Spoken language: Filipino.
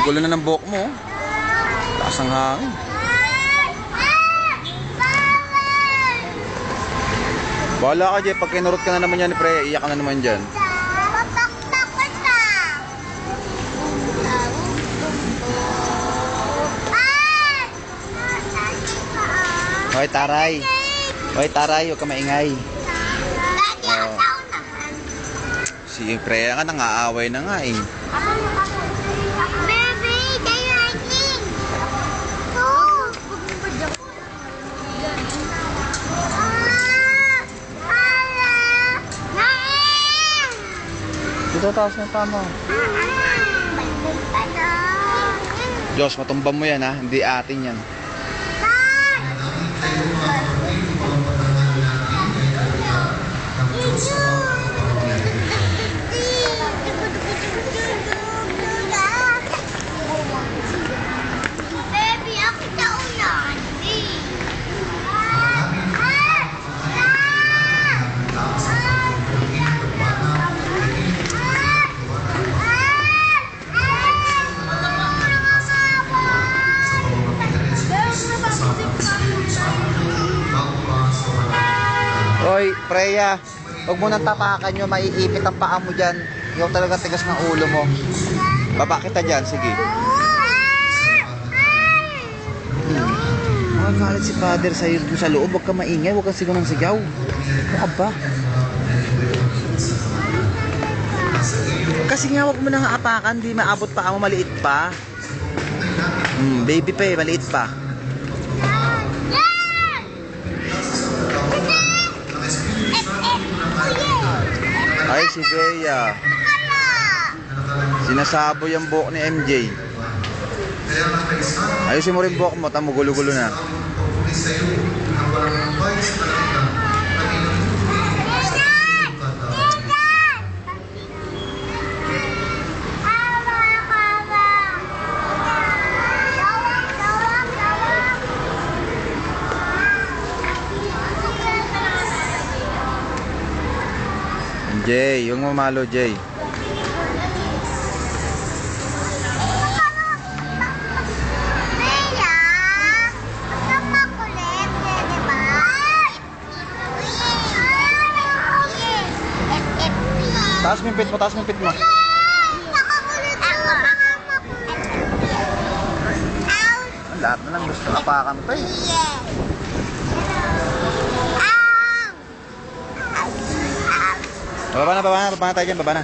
Gulo na ng buhok mo. Taas ang hangin. Bahala ka, Jay. Pag kinurot ka na naman yan, pre, iyak ka na naman dyan. Hoy, taray. Hoy, taray. Huwag ka maingay. Oh. Si Freya nga, nangaaway na nga eh. Baby, tayo hiking. Dito, taas na tama. Diyos, matumba mo yan ha. Hindi atin yan. Baby, ako naulan. Hoy, Freya. Huwag mo nang tapakan nyo. Maiipit ang paa mo dyan. Ikaw talaga tigas ng ulo mo. Baba kita dyan. Sige. Makakalit si father sa'yo sa loob. Huwag ka maingay. Huwag kang sigaw ng sigaw. Ano ba? Kasi nga huwag mo nang apakan. Di maabot pa mo. Maliit pa. Baby pa eh. Maliit pa. Ay, si Bea. Sinasabo yung buhok ni MJ. Ayusin mo rin buhok mo. Tamo, gulo-gulo na. Jay, yung mamalo, Jay. Taas mo yung pit mo, taas mo yung pit mo. Ang lahat na lang gusto apakan pa eh. Baba na tayo dyan, baba na.